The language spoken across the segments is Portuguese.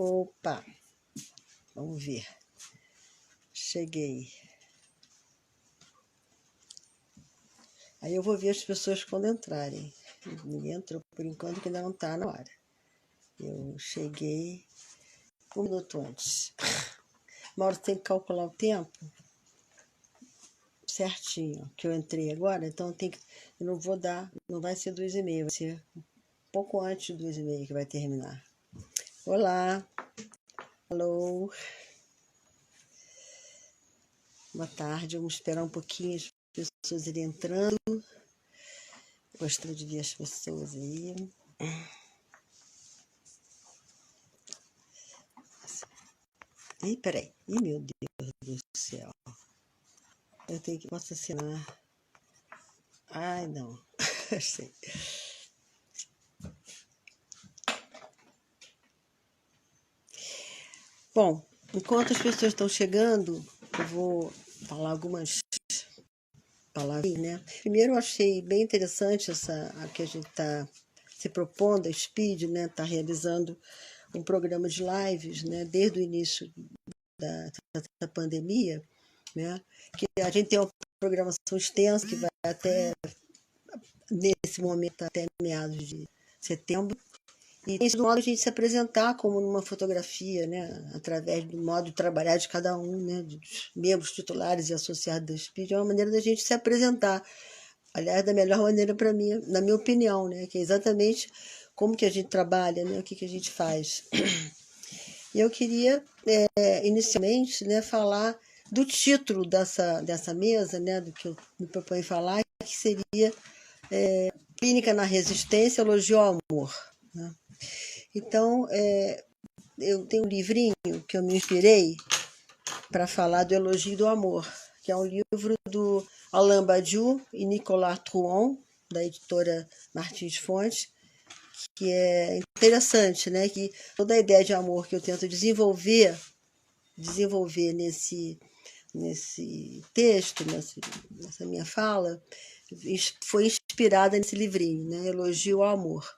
Opa, vamos ver. Cheguei. Aí eu vou ver as pessoas quando entrarem. Ninguém entrou por enquanto, que ainda não está na hora. Eu cheguei 1 minuto antes. Mauro, tem que calcular o tempo certinho, que eu entrei agora, então eu não vou dar, não vai ser 2h30, vai ser um pouco antes de 2h30 que vai terminar. Olá, alô, boa tarde, vamos esperar um pouquinho as pessoas irem entrando. Gostaria de ver as pessoas aí. Ih, peraí. Ih, meu Deus do céu. Eu tenho que assinar. Ai, não. Sei. Bom, enquanto as pessoas estão chegando, eu vou falar algumas palavras, né? Primeiro, eu achei bem interessante a que a gente está se propondo, a Speed, né? Está realizando um programa de lives, né? Desde o início da pandemia, né? Que a gente tem uma programação extensa que vai até, nesse momento, até meados de setembro. E tem sido um modo de a gente se apresentar como numa fotografia, né? Através do modo de trabalhar de cada um, né? Dos membros titulares e associados da SPID, é uma maneira da gente se apresentar. Aliás, da melhor maneira para mim, na minha opinião, né? Que é exatamente como que a gente trabalha, né? O que a gente faz. E eu queria, inicialmente, né, falar do título dessa mesa, né? Do que eu me proponho falar, que seria Clínica na Resistência, Elogio ao Amor, né? Então, eu tenho um livrinho que eu me inspirei para falar do Elogio do Amor, que é um livro do Alain Badiou e Nicolas Trouon, da editora Martins Fontes, que é interessante, né? Que toda a ideia de amor que eu tento desenvolver nesse texto, nessa minha fala, foi inspirada nesse livrinho, né? Elogio ao Amor.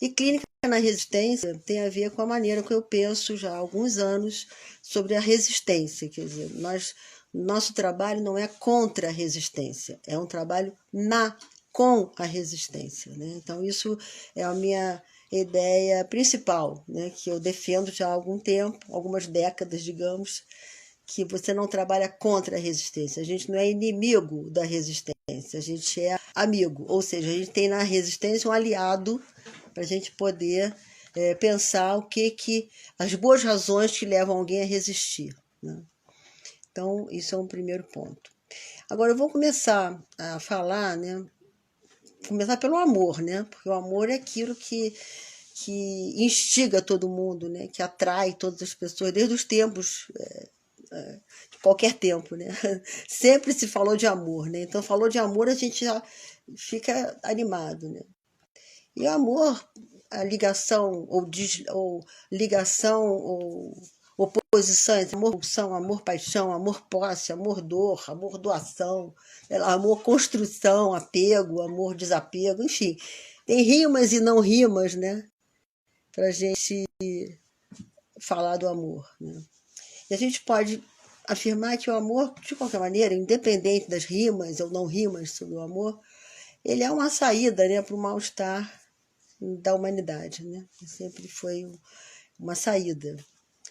E Clínica na Resistência tem a ver com a maneira que eu penso já há alguns anos sobre a resistência. Quer dizer, nosso trabalho não é contra a resistência, é um trabalho com a resistência, né? Então, isso é a minha ideia principal, né? Que eu defendo já há algum tempo, algumas décadas, digamos, que você não trabalha contra a resistência. A gente não é inimigo da resistência, a gente é amigo. Ou seja, a gente tem na resistência um aliado para a gente poder pensar as boas razões que levam alguém a resistir, né? Então, isso é um primeiro ponto. Agora, eu vou começar a falar, né? Começar pelo amor, né? Porque o amor é aquilo que instiga todo mundo, né? Que atrai todas as pessoas, desde os tempos, de qualquer tempo, né? Sempre se falou de amor, né? Então, falou de amor, a gente já fica animado, né? E o amor, a ligação ou ligação ou oposição entre amor, pulsão, amor, paixão, amor, posse, amor, dor, amor, doação, amor, construção, apego, amor, desapego, enfim. Tem rimas e não rimas, né? Para a gente falar do amor, né? E a gente pode afirmar que o amor, de qualquer maneira, independente das rimas ou não rimas sobre o amor, ele é uma saída, né, para o mal-estar da humanidade, né? Sempre foi uma saída.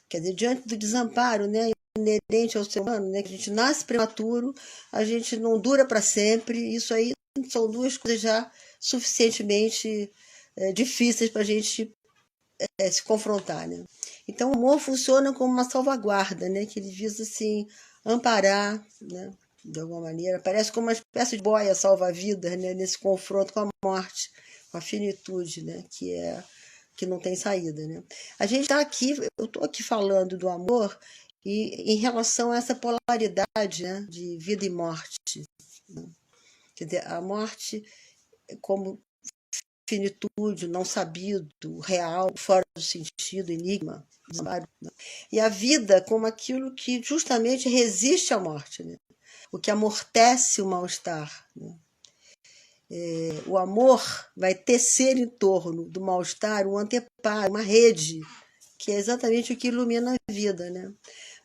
Quer dizer, diante do desamparo, né, inerente ao ser humano, né, que a gente nasce prematuro, a gente não dura para sempre, isso aí são duas coisas já suficientemente difíceis para a gente se confrontar, né? Então, o amor funciona como uma salvaguarda, né, que ele visa, assim, amparar, né, de alguma maneira. Parece como uma espécie de boia salva-vidas, né, nesse confronto com a morte, com a finitude, né, que não tem saída, né? A gente está aqui, eu estou aqui falando do amor e em relação a essa polaridade, né, de vida e morte, né? Quer dizer, a morte como finitude, não sabido, real, fora do sentido, enigma, né? E a vida como aquilo que justamente resiste à morte, né? O que amortece o mal-estar, né? O amor vai tecer em torno do mal-estar um anteparo, uma rede que é exatamente o que ilumina a vida, né?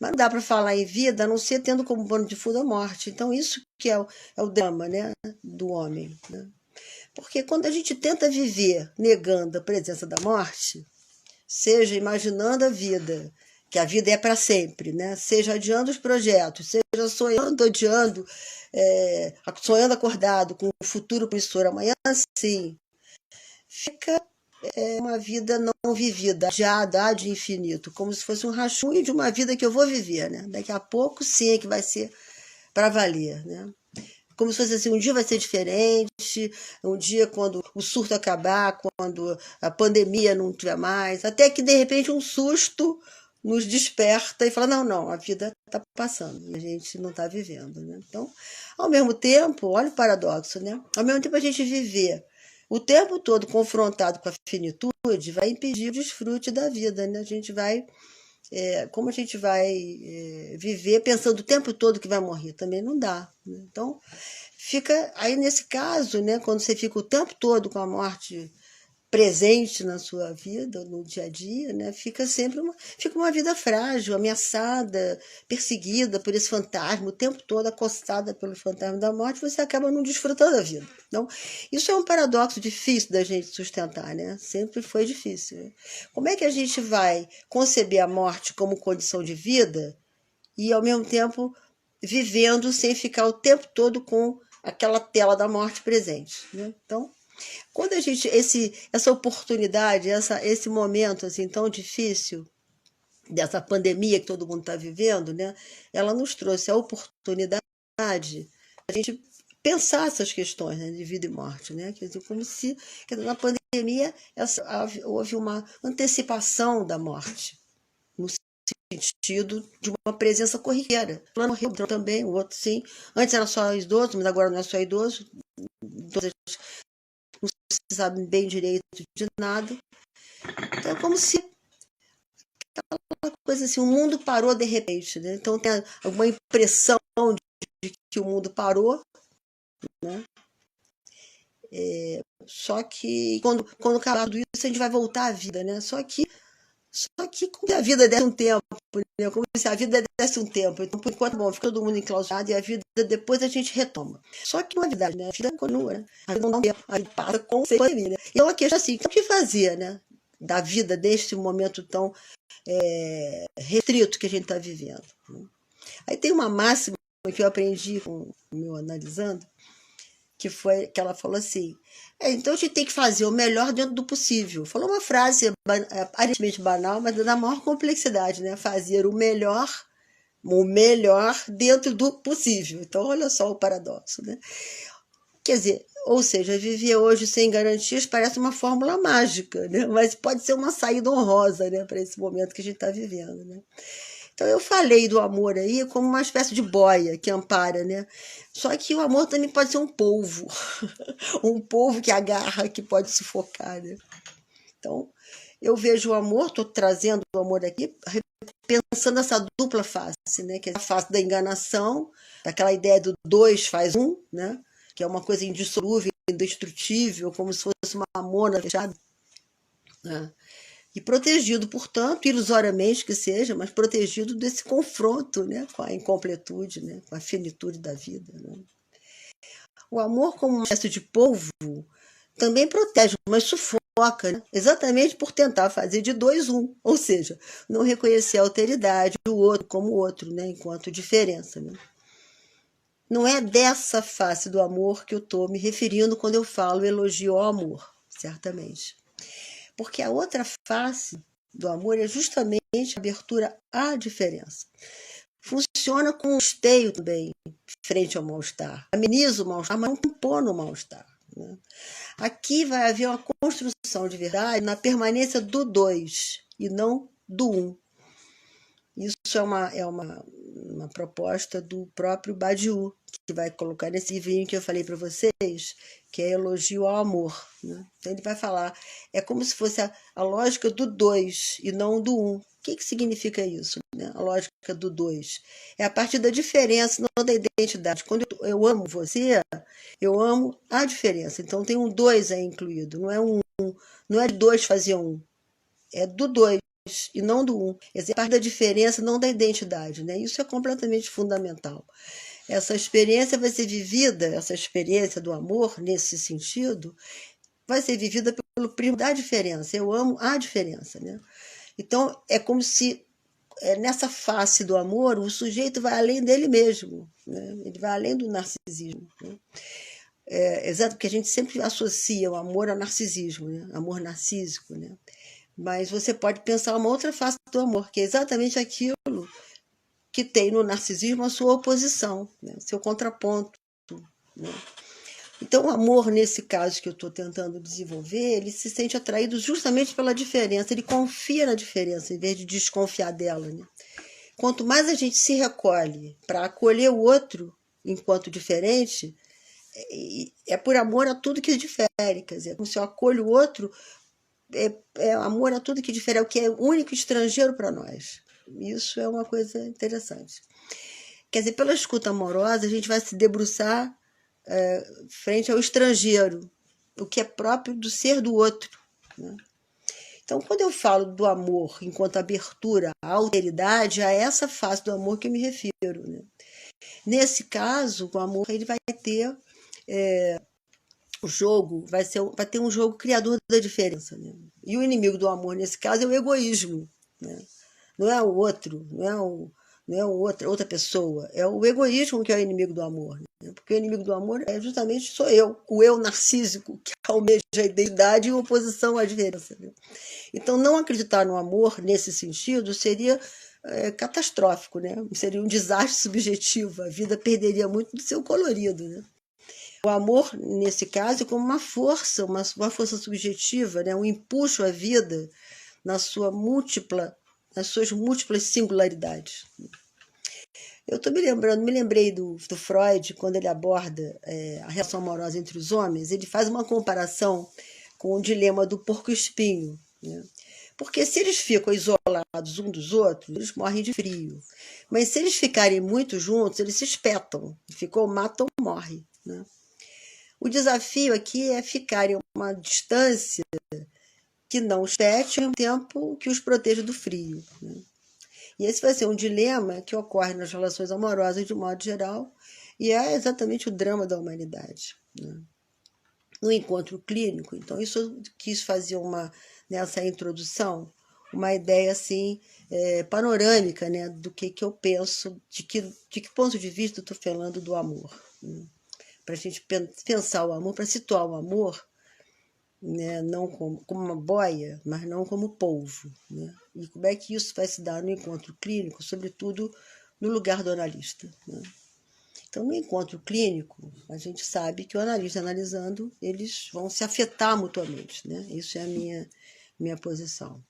Mas não dá para falar em vida a não ser tendo como pano de fundo a morte. Então, isso que é o drama, né, do homem, né? Porque quando a gente tenta viver negando a presença da morte, seja imaginando a vida, que a vida é para sempre, né? Seja adiando os projetos, seja sonhando, adiando, sonhando acordado com o futuro promissor, amanhã sim, fica uma vida não vivida, adiada de infinito, como se fosse um rascunho de uma vida que eu vou viver, né? Daqui a pouco sim é que vai ser para valer, né? Como se fosse assim, um dia vai ser diferente, um dia quando o surto acabar, quando a pandemia não tiver mais, até que de repente um susto nos desperta e fala, não, a vida está passando e a gente não está vivendo, né? Então, ao mesmo tempo, olha o paradoxo, né? Ao mesmo tempo a gente viver o tempo todo confrontado com a finitude vai impedir o desfrute da vida, né? A gente vai como a gente vai viver pensando o tempo todo que vai morrer? Também não dá, né? Então, fica aí nesse caso, né, quando você fica o tempo todo com a morte presente na sua vida, no dia a dia, né, fica uma vida frágil, ameaçada, perseguida por esse fantasma, o tempo todo acostada pelo fantasma da morte, você acaba não desfrutando da vida. Então, isso é um paradoxo difícil da gente sustentar, né? Sempre foi difícil, né? Como é que a gente vai conceber a morte como condição de vida e, ao mesmo tempo, vivendo sem ficar o tempo todo com aquela tela da morte presente, né? Então, quando a gente essa oportunidade, esse momento assim tão difícil dessa pandemia que todo mundo está vivendo, né? Ela nos trouxe a oportunidade de a gente pensar essas questões, né, de vida e morte, né? Quer dizer, como se na pandemia houve uma antecipação da morte, no sentido de uma presença corriqueira. O plano morreu também, o outro sim. Antes era só idoso, mas agora não é só idoso. Não se sabe bem direito de nada. Então é como se uma coisa assim, o mundo parou de repente, né? Então tem alguma impressão de que o mundo parou, né? Só que quando acabar tudo isso, a gente vai voltar à vida, né? Só que como se a vida desse um tempo, né? Como se a vida desse um tempo. Então, por enquanto, bom, fica todo mundo enclausurado e a vida depois a gente retoma. Só que não é verdade, né? A vida continua, né? A vida não dá um tempo, a vida passa com pandemia, né? E é uma questão assim, o que fazer, né? Da vida deste momento tão restrito que a gente está vivendo. Né? Aí tem uma máxima que eu aprendi com o meu analisando, que foi que ela falou assim: então a gente tem que fazer o melhor dentro do possível. Falou uma frase aparentemente banal, mas da maior complexidade, né? Fazer o melhor dentro do possível. Então, olha só o paradoxo, né? Quer dizer, ou seja, viver hoje sem garantias parece uma fórmula mágica, né? Mas pode ser uma saída honrosa, né, para esse momento que a gente está vivendo, né? Então eu falei do amor aí como uma espécie de boia que ampara, né? Só que o amor também pode ser um polvo, um polvo que agarra, que pode sufocar, né? Então eu vejo o amor, estou trazendo o amor aqui, pensando essa dupla face, né? Que é a face da enganação, daquela ideia do dois faz um, né? Que é uma coisa indissolúvel, indestrutível, como se fosse uma amona fechada, né? E protegido, portanto, ilusoriamente que seja, mas protegido desse confronto, né, com a incompletude, né, com a finitude da vida. Né? O amor, como uma espécie de polvo, também protege, mas sufoca, né? Exatamente por tentar fazer de dois um, ou seja, não reconhecer a alteridade do outro como outro, né, enquanto diferença. Né? Não é dessa face do amor que eu estou me referindo quando eu falo elogio ao amor, certamente. Porque a outra face do amor é justamente a abertura à diferença. Funciona como um esteio também, frente ao mal-estar. Ameniza o mal-estar, mas não impõe o mal-estar. Né? Aqui vai haver uma construção de verdade na permanência do dois e não do um. Isso é uma proposta do próprio Badiou, que vai colocar nesse livrinho que eu falei para vocês, que é Elogio ao Amor. Né? Então ele vai falar, é como se fosse a lógica do dois e não do um. O que significa isso? Né? A lógica do dois. É a partir da diferença, não da identidade. Quando eu amo você, eu amo a diferença. Então tem um dois aí incluído, não é de dois fazer um, é do dois. e não do um. Quer dizer, parte da diferença, não da identidade, né? Isso é completamente fundamental. Essa experiência vai ser vivida, essa experiência do amor, nesse sentido, vai ser vivida pelo primo da diferença. Eu amo a diferença, né? Então, é como se nessa face do amor, o sujeito vai além dele mesmo, né? Ele vai além do narcisismo, né? Exato, porque a gente sempre associa o amor ao narcisismo, né? Amor narcísico, né? Mas você pode pensar uma outra face do amor, que é exatamente aquilo que tem no narcisismo a sua oposição, né? Seu contraponto, né? Então, o amor, nesse caso que eu estou tentando desenvolver, ele se sente atraído justamente pela diferença, ele confia na diferença, em vez de desconfiar dela, né? Quanto mais a gente se recolhe para acolher o outro enquanto diferente, é por amor a tudo que difere. Quer dizer, como se eu acolho o outro, é amor a tudo que difere, é o que é único e estrangeiro para nós. Isso é uma coisa interessante. Quer dizer, pela escuta amorosa, a gente vai se debruçar frente ao estrangeiro, o que é próprio do ser do outro, né? Então, quando eu falo do amor enquanto abertura à alteridade, a essa face do amor que eu me refiro, né? Nesse caso, o amor ele vai ter o jogo, vai ter um jogo criador da diferença, né? E o inimigo do amor, nesse caso, é o egoísmo, né? Não é o outro, não é outra pessoa, é o egoísmo que é o inimigo do amor, né? Porque o inimigo do amor é justamente sou eu, o eu narcísico, que almeja a identidade em oposição à diferença, né? Então, não acreditar no amor nesse sentido seria catastrófico, né? Seria um desastre subjetivo, a vida perderia muito do seu colorido, né? O amor, nesse caso, é como uma força subjetiva, né? Um empuxo à vida nas suas múltiplas singularidades. Eu estou me lembrei do Freud, quando ele aborda a relação amorosa entre os homens, ele faz uma comparação com o dilema do porco-espinho, né? Porque se eles ficam isolados um dos outros, eles morrem de frio. Mas se eles ficarem muito juntos, eles se espetam. Ficou, matam, morre, né? O desafio aqui é ficar em uma distância que não espete ao mesmo tempo que os proteja do frio, né? E esse vai ser um dilema que ocorre nas relações amorosas de modo geral e é exatamente o drama da humanidade, né? No encontro clínico, então, isso eu quis fazer nessa introdução, uma ideia assim, panorâmica, né, do que eu penso, de que ponto de vista eu estou falando do amor, né? Para a gente pensar o amor, para situar o amor, né, não como uma boia, mas não como polvo, né? E como é que isso vai se dar no encontro clínico, sobretudo no lugar do analista, né? Então, no encontro clínico, a gente sabe que o analista analisando, eles vão se afetar mutuamente, né? Isso é a minha posição.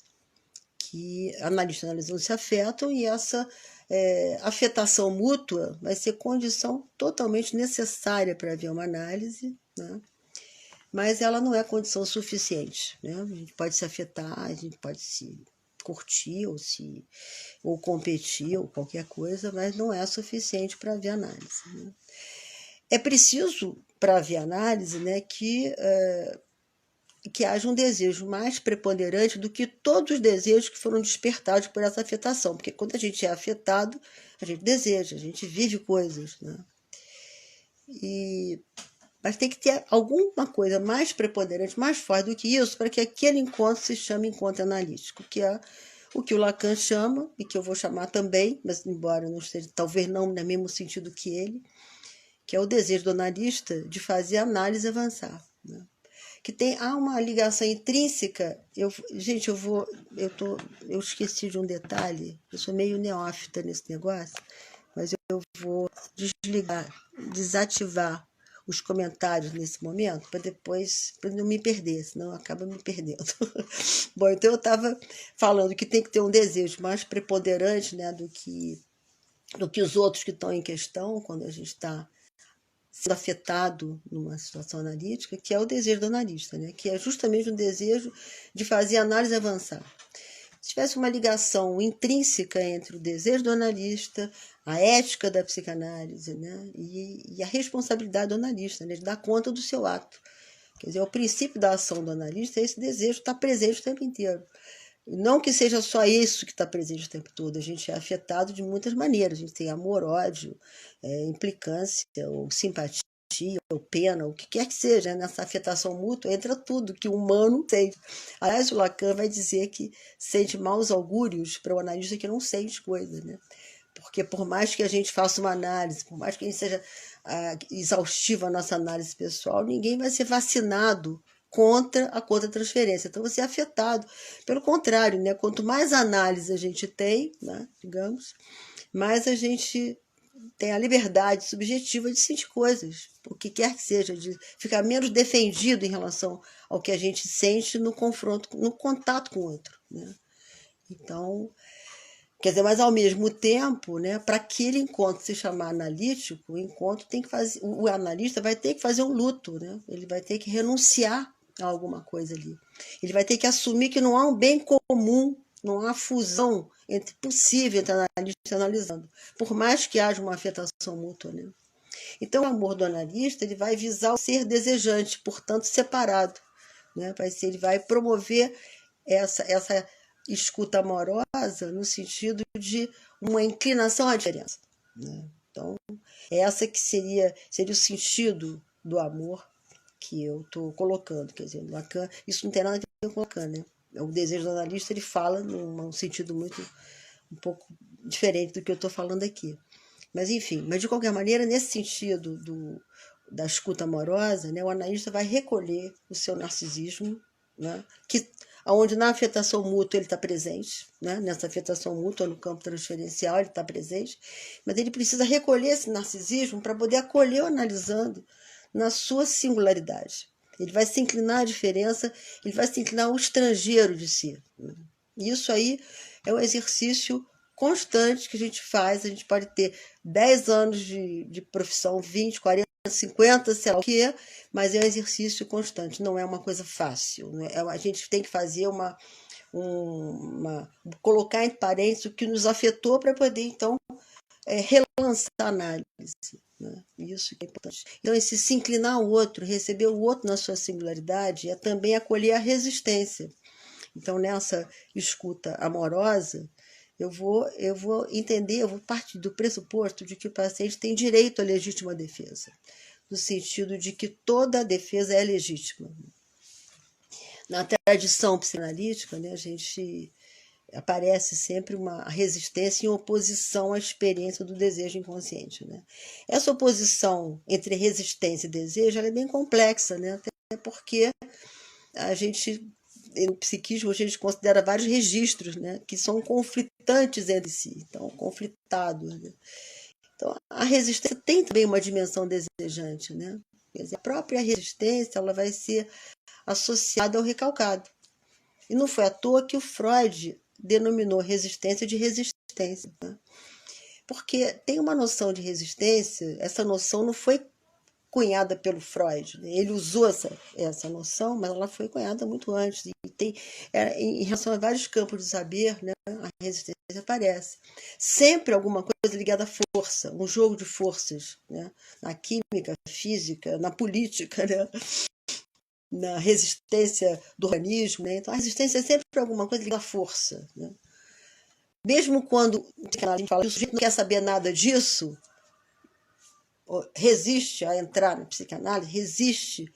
Que analista analisando se afetam e essa afetação mútua vai ser condição totalmente necessária para haver uma análise, né? Mas ela não é condição suficiente, né? A gente pode se afetar, a gente pode se curtir ou competir ou qualquer coisa, mas não é suficiente para haver análise, né? É preciso, para haver análise, né, que haja um desejo mais preponderante do que todos os desejos que foram despertados por essa afetação, porque quando a gente é afetado, a gente deseja, a gente vive coisas, né? Mas tem que ter alguma coisa mais preponderante, mais forte do que isso, para que aquele encontro se chame encontro analítico, que é o que o Lacan chama, e que eu vou chamar também, mas embora não esteja, talvez não no mesmo sentido que ele, que é o desejo do analista de fazer a análise avançar, né? Há uma ligação intrínseca. Gente, eu esqueci de um detalhe, eu sou meio neófita nesse negócio, mas eu vou desativar os comentários nesse momento, para não me perder, senão acaba me perdendo. Bom, então eu estava falando que tem que ter um desejo mais preponderante, né, do que os outros que estão em questão, quando a gente está sendo afetado numa situação analítica, que é o desejo do analista, né, que é justamente o desejo de fazer a análise avançar. Se tivesse uma ligação intrínseca entre o desejo do analista, a ética da psicanálise, né, e a responsabilidade do analista, né, de dar conta do seu ato. Quer dizer, o princípio da ação do analista é esse desejo estar presente o tempo inteiro. Não que seja só isso que está presente o tempo todo, a gente é afetado de muitas maneiras. A gente tem amor, ódio, implicância, ou simpatia, ou pena, o que quer que seja, nessa afetação mútua entra tudo que o humano sente. Aliás, o Lacan vai dizer que sente maus augúrios para o analista que não sente coisa, né? Porque por mais que a gente faça uma análise, por mais que a gente seja exaustiva a nossa análise pessoal, ninguém vai ser vacinado contra a contra-transferência. Então, você é afetado. Pelo contrário, né? Quanto mais análise a gente tem, né, digamos, mais a gente tem a liberdade subjetiva de sentir coisas, o que quer que seja, de ficar menos defendido em relação ao que a gente sente no confronto, no contato com o outro, né? Então, quer dizer, mas ao mesmo tempo, né, para aquele encontro se chamar analítico, o encontro tem que fazer, o analista vai ter que fazer um luto, né? Ele vai ter que renunciar a alguma coisa ali. Ele vai ter que assumir que não há um bem comum, não há fusão possível entre analista e analisando, por mais que haja uma afetação mútua, né? Então, o amor do analista ele vai visar o ser desejante, portanto separado, né? Ele vai promover essa escuta amorosa no sentido de uma inclinação à diferença, né? Então, essa que seria o sentido do amor que eu estou colocando. Quer dizer, Lacan, isso não tem nada a ver com Lacan, né? O desejo do analista ele fala num sentido um pouco diferente do que eu estou falando aqui. Mas, enfim, mas de qualquer maneira, nesse sentido da escuta amorosa, né, o analista vai recolher o seu narcisismo, né, onde na afetação mútua ele está presente, né, nessa afetação mútua, no campo transferencial, ele está presente, mas ele precisa recolher esse narcisismo para poder acolher o analisando na sua singularidade. Ele vai se inclinar à diferença, ele vai se inclinar ao estrangeiro de si. Né? E isso aí é um exercício constante que a gente faz. A gente pode ter 10 anos de profissão, 20, 40, 50, sei lá o que, mas é um exercício constante, não é uma coisa fácil. Né? A gente tem que fazer colocar em parênteses o que nos afetou para poder, então, relançar a análise. Né? Isso que é importante. Então, esse se inclinar ao outro, receber o outro na sua singularidade, é também acolher a resistência. Então, nessa escuta amorosa, eu vou entender, eu vou partir do pressuposto de que o paciente tem direito à legítima defesa, no sentido de que toda defesa é legítima. Na tradição psicanalítica, né, a gente aparece sempre uma resistência em oposição à experiência do desejo inconsciente, né? Essa oposição entre resistência e desejo ela é bem complexa, né? Até porque a gente, no psiquismo, a gente considera vários registros, né? Que são conflitantes entre si, então conflitados, né? Então, a resistência tem também uma dimensão desejante, né? Quer dizer, a própria resistência ela vai ser associada ao recalcado. E não foi à toa que o Freud denominou resistência de resistência. Né? Porque tem uma noção de resistência, essa noção não foi cunhada pelo Freud. Né? Ele usou essa noção, mas ela foi cunhada muito antes. E tem, em relação a vários campos de saber, né, a resistência aparece. Sempre alguma coisa ligada à força, um jogo de forças. Né? Na química, física, na política, né? Na resistência do organismo, né? Então a resistência é sempre alguma coisa ligada à força, né? Mesmo quando a gente fala que o sujeito não quer saber nada disso, resiste a entrar na psicanálise, resiste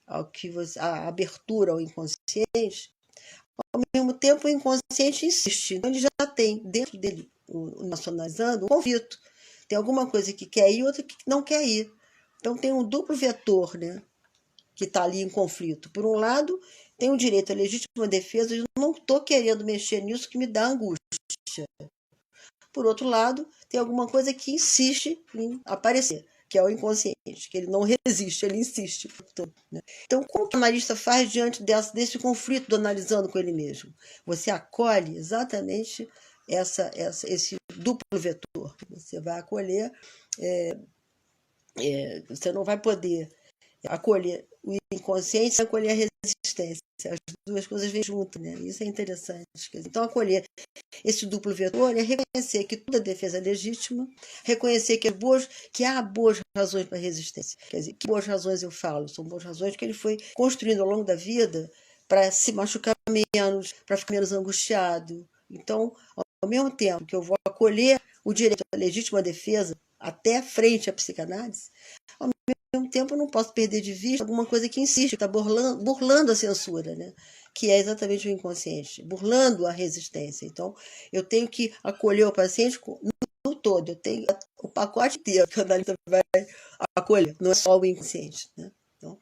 à abertura ao inconsciente, ao mesmo tempo o inconsciente insiste, então ele já tem dentro dele, o nosso analisando, um conflito. Tem alguma coisa que quer ir, outra que não quer ir. Então tem um duplo vetor, né? Que está ali em conflito. Por um lado, tem o direito à legítima defesa, eu não estou querendo mexer nisso que me dá angústia. Por outro lado, tem alguma coisa que insiste em aparecer, que é o inconsciente, que ele não resiste, ele insiste. Então, como que o analista faz diante desse conflito do analisando com ele mesmo? Você acolhe exatamente esse duplo vetor. Você vai acolher, você não vai poder acolher o inconsciente e acolher a resistência. As duas coisas vêm juntas, né? Isso é interessante. Então, acolher esse duplo vetor é reconhecer que toda defesa é legítima, reconhecer que há boas razões para a resistência. Quer dizer, que boas razões eu falo? São boas razões que ele foi construindo ao longo da vida para se machucar para ficar menos angustiado. Então, ao mesmo tempo que eu vou acolher o direito à legítima defesa até frente à psicanálise, ao mesmo tempo eu não posso perder de vista alguma coisa que insiste, que está burlando a censura, né? Que é exatamente o inconsciente, burlando a resistência. Então, eu tenho que acolher o paciente no todo, eu tenho o pacote inteiro que o analista vai acolher, não é só o inconsciente, né? Então,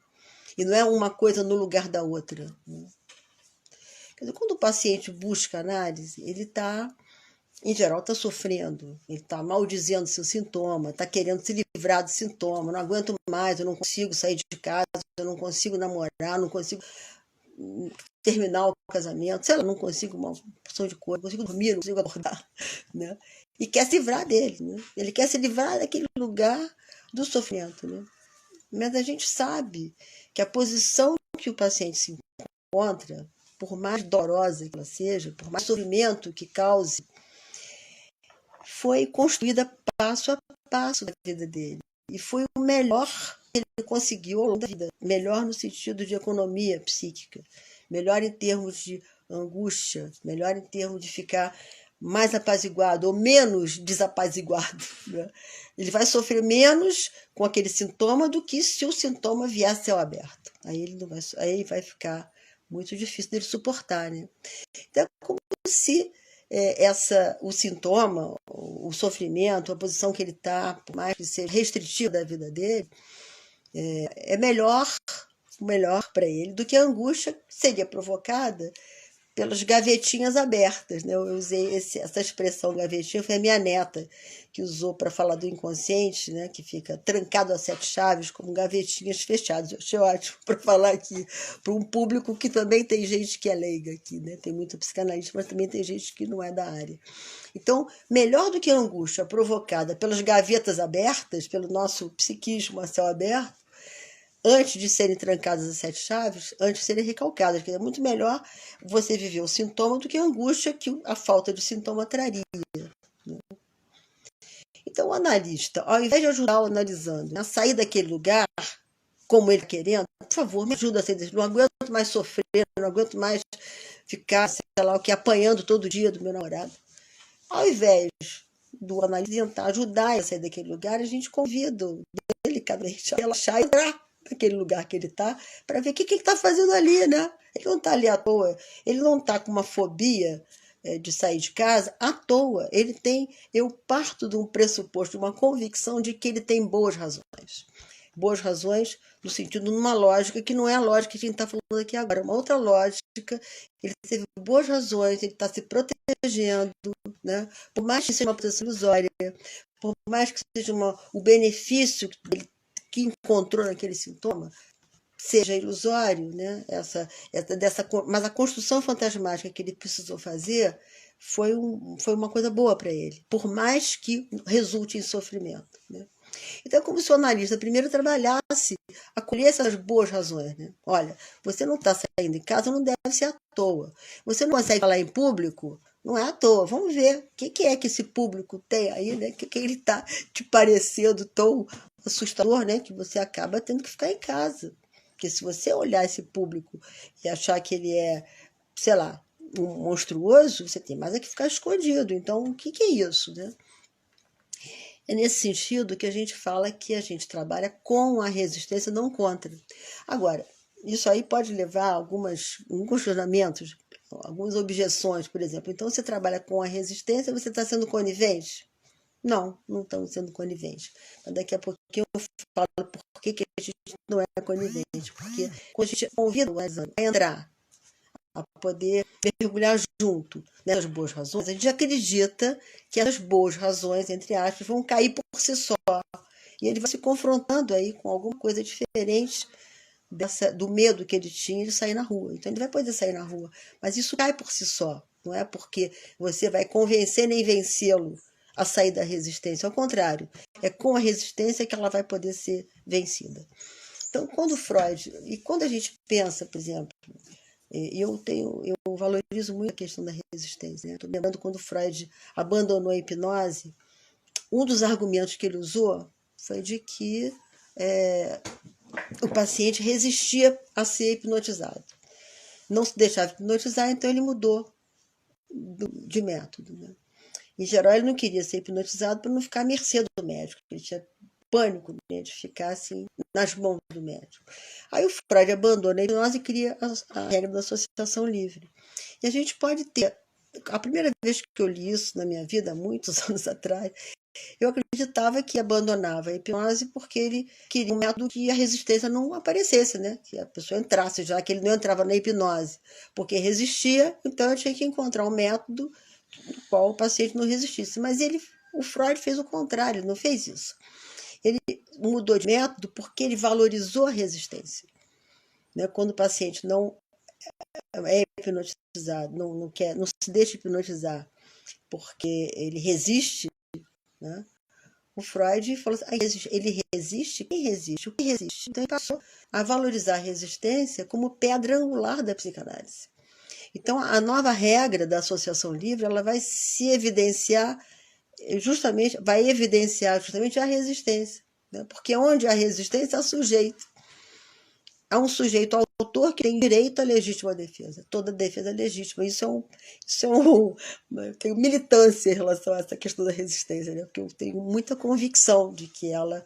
e não é uma coisa no lugar da outra, né? Quer dizer, quando o paciente busca análise, ele está, em geral, está sofrendo, ele está maldizendo seu sintoma, está querendo se livrar do sintoma, não aguento mais, eu não consigo sair de casa, eu não consigo namorar, não consigo terminar o casamento, sei lá, não consigo uma porção de coisa, não consigo dormir, não consigo acordar, né? E quer se livrar dele, né? Ele quer se livrar daquele lugar do sofrimento, né? Mas a gente sabe que a posição que o paciente se encontra, por mais dolorosa que ela seja, por mais sofrimento que cause, foi construída passo a passo da vida dele. E foi o melhor que ele conseguiu ao longo da vida. Melhor no sentido de economia psíquica, melhor em termos de angústia, melhor em termos de ficar mais apaziguado ou menos desapaziguado, né? Ele vai sofrer menos com aquele sintoma do que se o sintoma vier a céu aberto. Aí ele vai ficar muito difícil dele suportar, né? Então, é como se o sintoma, o sofrimento, a posição que ele está, por mais que seja restritiva da vida dele, é melhor para ele do que a angústia que seria provocada pelas gavetinhas abertas, né? Eu usei essa expressão gavetinha, foi a minha neta que usou para falar do inconsciente, né? Que fica trancado a 7 chaves como gavetinhas fechadas. Eu achei ótimo para falar aqui para um público que também tem gente que é leiga aqui, né? Tem muito psicanalista, mas também tem gente que não é da área. Então, melhor do que a angústia provocada pelas gavetas abertas, pelo nosso psiquismo a céu aberto, antes de serem trancadas as 7 chaves, antes de serem recalcadas, porque é muito melhor você viver o sintoma do que a angústia que a falta de sintoma traria, né? Então, o analista, ao invés de ajudar o analisando a sair daquele lugar, como ele querendo, por favor, me ajuda a sair desse lugar, não aguento mais sofrer, não aguento mais ficar, sei lá o que, apanhando todo dia do meu namorado. Ao invés do analista tentar ajudar a sair daquele lugar, a gente convida delicadamente a relaxar e entrar naquele lugar que ele está, para ver o que ele está fazendo ali, né? Ele não está ali à toa, ele não está com uma fobia de sair de casa à toa. Eu parto de um pressuposto, de uma convicção de que ele tem boas razões. Boas razões no sentido, numa lógica que não é a lógica que a gente está falando aqui agora, é uma outra lógica. Ele teve boas razões, ele está se protegendo, né? Por mais que seja uma proteção ilusória, por mais que seja o benefício que encontrou naquele sintoma seja ilusório, né? Mas a construção fantasmática que ele precisou fazer foi uma coisa boa para ele, por mais que resulte em sofrimento, né? Então, como se o analista primeiro trabalhasse, acolhesse essas boas razões, né? Olha, você não está saindo de casa, não deve ser à toa. Você não consegue falar em público, não é à toa. Vamos ver o que é que esse público tem aí, né? O que ele está te parecendo tão assustador, né? Que você acaba tendo que ficar em casa. Porque se você olhar esse público e achar que ele é, sei lá, um monstruoso, você tem mais é que ficar escondido. Então, o que é isso, né? É nesse sentido que a gente fala que a gente trabalha com a resistência, não contra. Agora, isso aí pode levar a alguns questionamentos, algumas objeções, por exemplo. Então, você trabalha com a resistência, você está sendo conivente? Não, não estamos sendo coniventes. Mas daqui a pouquinho eu falo por que a gente não é conivente. Porque quando a gente convida o a entrar, a poder mergulhar junto nessas boas razões, a gente acredita que essas boas razões, entre aspas, vão cair por si só. E ele vai se confrontando aí com alguma coisa diferente do medo que ele tinha de sair na rua. Então ele vai poder sair na rua. Mas isso cai por si só. Não é porque você vai convencer nem vencê-lo a sair da resistência. Ao contrário, é com a resistência que ela vai poder ser vencida. Então, quando a gente pensa, por exemplo, eu valorizo muito a questão da resistência, né? Estou lembrando quando Freud abandonou a hipnose, um dos argumentos que ele usou foi de que o paciente resistia a ser hipnotizado. não se deixava hipnotizar, então ele mudou de método, né? Em geral, ele não queria ser hipnotizado para não ficar à mercê do médico. Ele tinha pânico, né, de ficar assim nas mãos do médico. Aí o Freud abandona a hipnose e cria a regra da associação livre. E a gente pode ter... A primeira vez que eu li isso na minha vida, há muitos anos atrás, eu acreditava que abandonava a hipnose porque ele queria um método que a resistência não aparecesse, né? Que a pessoa entrasse, já que ele não entrava na hipnose, porque resistia, então eu tinha que encontrar um método no qual o paciente não resistisse. Mas o Freud fez o contrário, ele não fez isso. Ele mudou de método porque ele valorizou a resistência. Né? Quando o paciente não é hipnotizado, não se deixa hipnotizar porque ele resiste, né? O Freud falou assim, ele resiste? Quem resiste? O que resiste? Então ele passou a valorizar a resistência como pedra angular da psicanálise. Então a nova regra da associação livre, ela vai se evidenciar vai evidenciar justamente a resistência, né? Porque onde há resistência, há sujeito. Há um sujeito autor que tem direito à legítima defesa. Toda defesa é legítima. Eu tenho militância em relação a essa questão da resistência, né? Porque eu tenho muita convicção de que ela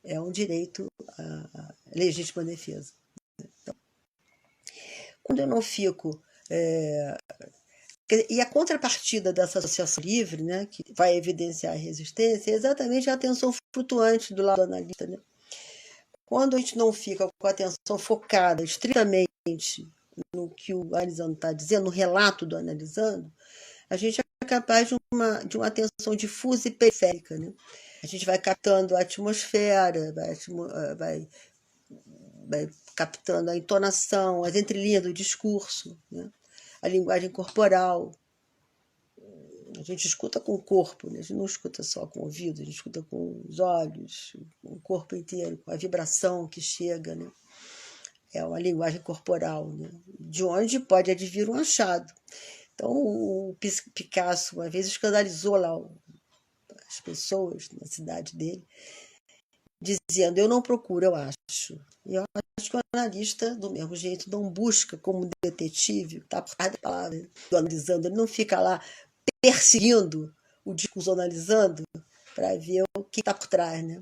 é um direito à legítima defesa. Então, quando eu não fico... E a contrapartida dessa associação livre, né, que vai evidenciar a resistência, é exatamente a atenção flutuante do lado do analista, né? Quando a gente não fica com a atenção focada estritamente no que o analisando está dizendo, no relato do analisando, a gente é capaz de uma atenção difusa e periférica, né? A gente vai captando a atmosfera, vai captando a entonação, as entrelinhas do discurso, né? A linguagem corporal. A gente escuta com o corpo, né? A gente não escuta só com o ouvido, a gente escuta com os olhos, com o corpo inteiro, com a vibração que chega, né? É uma linguagem corporal, né? De onde pode advir um achado. Então, o Picasso uma vez escandalizou lá as pessoas na cidade dele, dizendo, eu não procuro, eu acho. E eu acho que o analista, do mesmo jeito, não busca como detetive, está por trás da palavra do analisando, ele não fica lá perseguindo o discurso analisando para ver o que está por trás, né?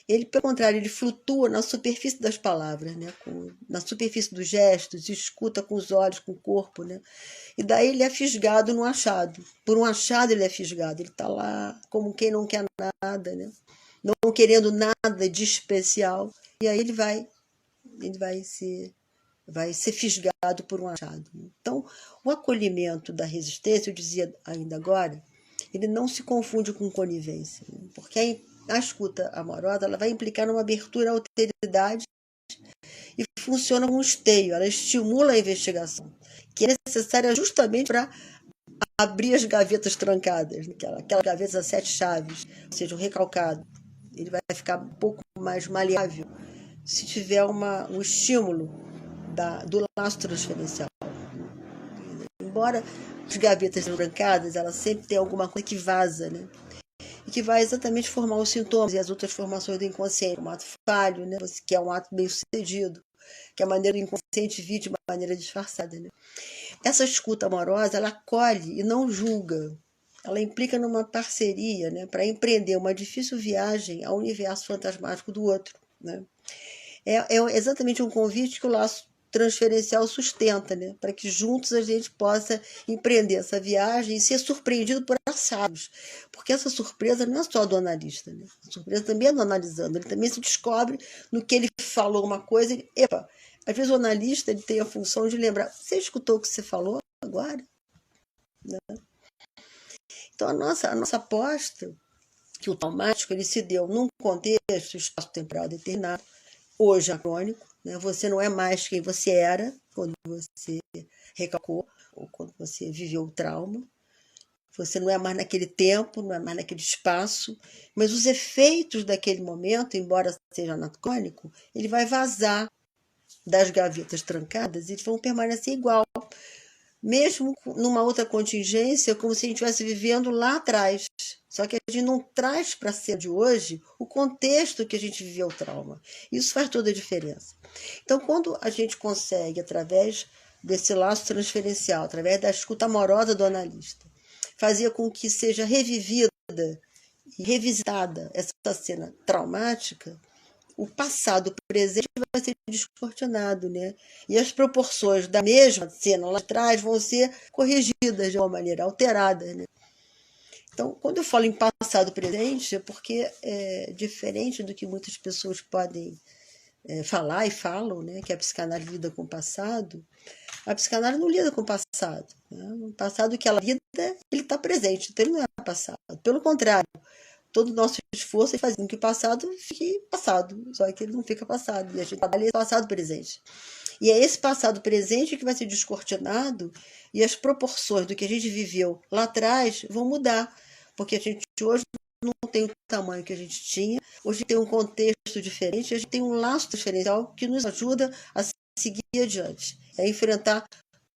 Ele, pelo contrário, ele flutua na superfície das palavras, né? Na superfície dos gestos, escuta com os olhos, com o corpo, né? E daí ele é fisgado no achado. Por um achado ele é fisgado. Ele está lá como quem não quer nada, né? Não querendo nada de especial. E aí ele vai ser fisgado por um achado. Então, o acolhimento da resistência, eu dizia ainda agora, ele não se confunde com conivência, né? Porque a escuta amorosa ela vai implicar numa abertura à alteridade e funciona como um esteio, ela estimula a investigação, que é necessária justamente para abrir as gavetas trancadas, aquela gaveta a 7 chaves, ou seja, o recalcado. Ele vai ficar um pouco mais maleável se tiver um estímulo do laço transferencial. Embora as gavetas trancadas, elas sempre tem alguma coisa que vaza, né? E que vai exatamente formar os sintomas e as outras formações do inconsciente, um ato falho, né? Que é um ato bem sucedido, que é a maneira do inconsciente vir de maneira disfarçada, né? Essa escuta amorosa, ela acolhe e não julga. Ela implica numa parceria, né, para empreender uma difícil viagem ao universo fantasmático do outro, né? É exatamente um convite que o laço transferencial sustenta, né? Para que juntos a gente possa empreender essa viagem e ser surpreendido por achados. Porque essa surpresa não é só do analista, né? A surpresa também é do analisando. Ele também se descobre no que ele falou uma coisa. Epa, às vezes o analista ele tem a função de lembrar. Você escutou o que você falou agora? Né? Então a nossa aposta, que o traumático ele se deu num contexto espaço-temporal determinado, hoje anacrônico, né? Você não é mais quem você era quando você recalcou ou quando você viveu o trauma. Você não é mais naquele tempo, não é mais naquele espaço, mas os efeitos daquele momento, embora seja anacrônico, ele vai vazar das gavetas trancadas e vão permanecer igual, mesmo numa outra contingência, como se a gente estivesse vivendo lá atrás. Só que a gente não traz para a cena de hoje o contexto que a gente viveu o trauma. Isso faz toda a diferença. Então, quando a gente consegue, através desse laço transferencial, através da escuta amorosa do analista, fazia com que seja revivida e revisitada essa cena traumática, o passado presente vai ser descortinado, né? E as proporções da mesma cena lá atrás vão ser corrigidas de uma maneira alterada, né? Então, quando eu falo em passado presente, é porque é diferente do que muitas pessoas podem falar e falam, né? Que a psicanálise lida com o passado. A psicanálise não lida com o passado, né? O passado que ela lida, ele está presente, então ele não é passado. Pelo contrário, todo o nosso esforço é fazer com que o passado fique passado, só que ele não fica passado, e a gente trabalha esse passado presente. E é esse passado presente que vai ser descortinado e as proporções do que a gente viveu lá atrás vão mudar, porque a gente hoje não tem o tamanho que a gente tinha, hoje tem um contexto diferente, a gente tem um laço diferencial que nos ajuda a seguir adiante, a enfrentar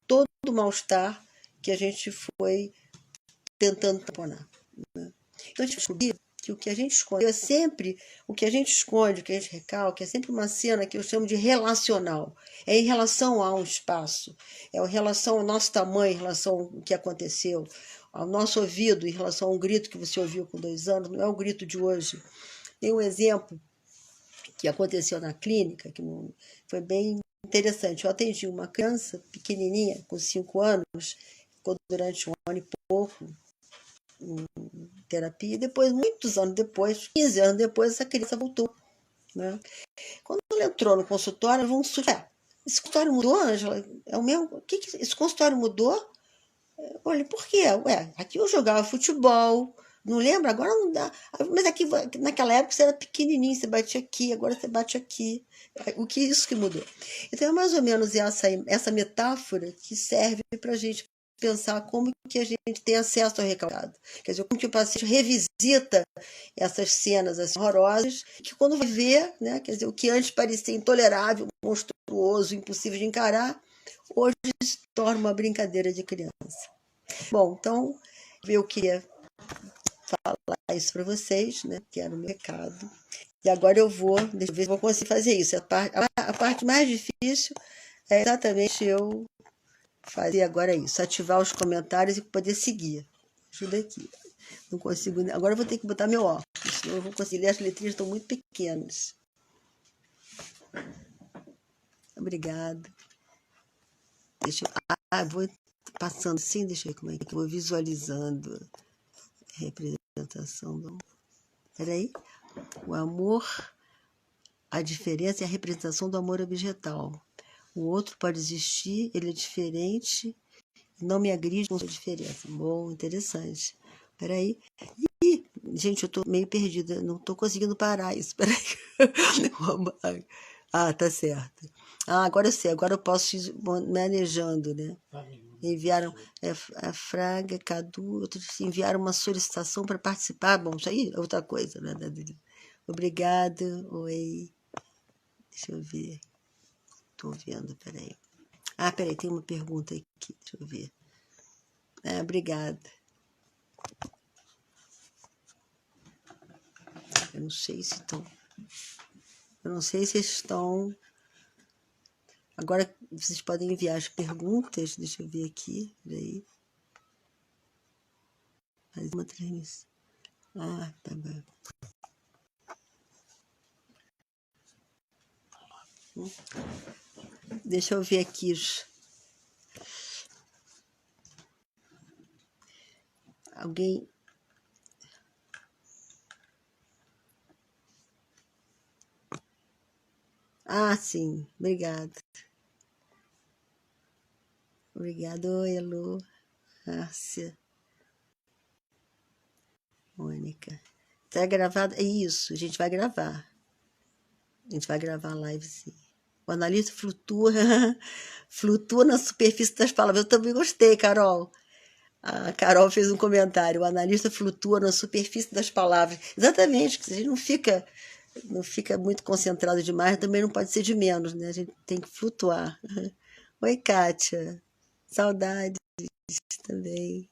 todo o mal-estar que a gente foi tentando tamponar, né? Então a gente descobriu que o que a gente esconde é sempre o que a gente esconde, o que a gente recalca, é sempre uma cena que eu chamo de relacional. É em relação a um espaço, é em relação ao nosso tamanho, em relação ao que aconteceu, ao nosso ouvido, em relação a um grito que você ouviu com 2 anos, não é o grito de hoje. Tem um exemplo que aconteceu na clínica, que foi bem interessante. Eu atendi uma criança pequenininha, com 5 anos, ficou durante 1 ano e pouco, em terapia, e depois, muitos anos depois, 15 anos depois, essa criança voltou, né? Quando ela entrou no consultório, vamos sujar. Esse consultório mudou, Ângela? É o mesmo? Esse consultório mudou? Olha, por quê? Ué, aqui eu jogava futebol, não lembra? Agora não dá. Mas aqui, naquela época você era pequenininho, você batia aqui, agora você bate aqui. O que isso que mudou? Então é mais ou menos essa metáfora que serve para a gente pensar como que a gente tem acesso ao recalcado. Quer dizer, como que o paciente revisita essas cenas assim, horrorosas, que quando vai ver, né, quer dizer, o que antes parecia intolerável, monstruoso, impossível de encarar, hoje se torna uma brincadeira de criança. Bom, então eu queria falar isso para vocês, né, que era o meu recado. E agora deixa eu ver se eu vou conseguir fazer isso. A parte mais difícil é exatamente eu fazer agora isso, ativar os comentários e poder seguir. Ajuda aqui. Não consigo. Agora eu vou ter que botar meu óculos, senão eu vou conseguir ler, as letrinhas estão muito pequenas. Obrigada. Deixa eu. Vou passando assim, deixa eu ver como é que eu vou visualizando a representação do. Peraí. O amor, a diferença é a representação do amor objetal. O outro pode existir, ele é diferente, não me agride com sua diferença. Bom, interessante. Peraí. Ih, gente, eu tô meio perdida, não tô conseguindo parar isso. Peraí. Tá certo. Agora eu sei, agora eu posso ir manejando, né? Enviaram a Fraga, Cadu, outros enviaram uma solicitação para participar. Bom, isso aí é outra coisa, né? Obrigada. Oi. Deixa eu ver. Estou vendo, peraí. Peraí, tem uma pergunta aqui. Deixa eu ver. Obrigada. Eu não sei se estão. Eu não sei se estão. Agora vocês podem enviar as perguntas. Deixa eu ver aqui. Peraí. Faz uma transmissão. Tá bom. Deixa eu ver aqui os. Alguém. Sim. Obrigada. Obrigada. Oi, Elô. Márcia. Mônica. Tá gravado? É isso, a gente vai gravar. A gente vai gravar a live, sim. O analista flutua, flutua na superfície das palavras. Eu também gostei, Carol. A Carol fez um comentário. O analista flutua na superfície das palavras. Exatamente, que a gente não fica muito concentrado demais, também não pode ser de menos, né? A gente tem que flutuar. Oi, Kátia. Saudades também.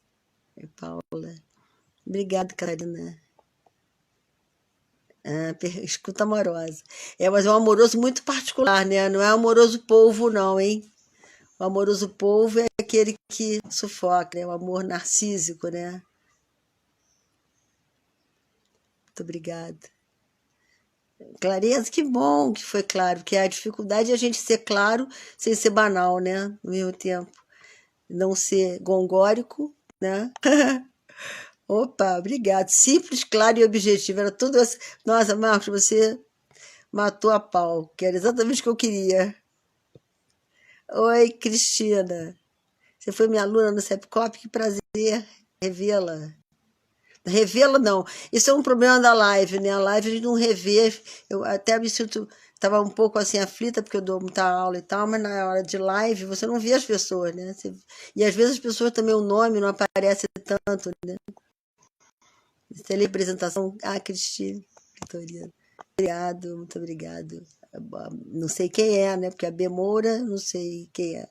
Oi, Paula. Obrigada, Karina. Escuta amorosa. Mas é um amoroso muito particular, né? Não é amoroso polvo, não, hein? O amoroso polvo é aquele que sufoca, né? O amor narcísico, né? Muito obrigada. Clareza, que bom que foi claro, porque a dificuldade é a gente ser claro sem ser banal, né? No mesmo tempo. Não ser gongórico, né? Opa, obrigado. Simples, claro e objetivo. Era tudo assim. Nossa, Marcos, você matou a pau, que era exatamente o que eu queria. Oi, Cristina. Você foi minha aluna no CEPCOP? Que prazer revê-la. Revê-la não. Isso é um problema da live, né? A live a gente não revê. Eu até me sinto. Estava um pouco assim aflita, porque eu dou muita aula e tal, mas na hora de live você não vê as pessoas, né? E às vezes as pessoas também, o nome não aparece tanto, né? Você lê a apresentação. Ah, Cristina, Vitorino. Obrigado, muito obrigado. Não sei quem é, né? Porque a B Moura, não sei quem é.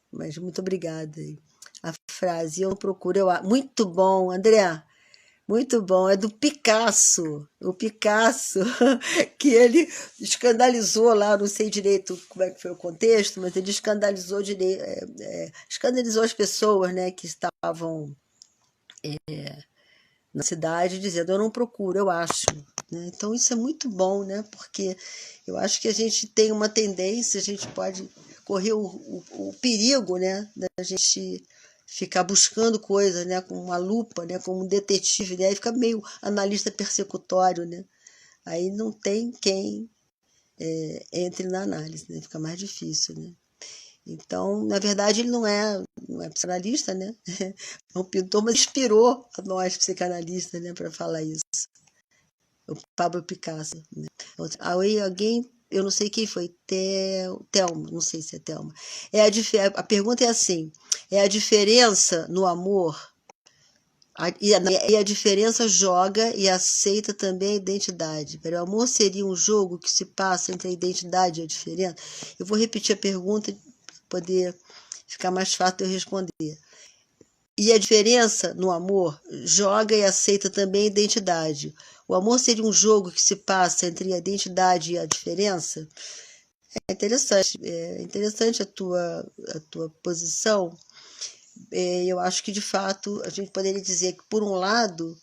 Mas muito obrigada. A frase, eu procuro, muito bom, André. Muito bom, é do Picasso, o Picasso, que ele escandalizou lá, não sei direito como é que foi o contexto, mas ele escandalizou, escandalizou as pessoas, né, que estavam na cidade, dizendo, eu não procuro, eu acho. Né? Então isso é muito bom, né, porque eu acho que a gente tem uma tendência, a gente pode correr o perigo, né, da gente ficar buscando coisas, né, com uma lupa, né, como um detetive, né, aí fica meio analista persecutório, né, aí não tem quem entre na análise, né, fica mais difícil, né. Então, na verdade, ele não é psicanalista, né, é um pintor, mas inspirou a nós psicanalistas, né, para falar isso, o Pablo Picasso, né. Aí alguém, eu não sei quem foi, Thelma, não sei se é Thelma. A pergunta é assim, é a diferença no amor, e a diferença joga e aceita também a identidade. O amor seria um jogo que se passa entre a identidade e a diferença? Eu vou repetir a pergunta para poder ficar mais fácil de eu responder. E a diferença no amor joga e aceita também a identidade. O amor seria um jogo que se passa entre a identidade e a diferença? É interessante a tua posição. Eu acho que, de fato, a gente poderia dizer que, por um lado,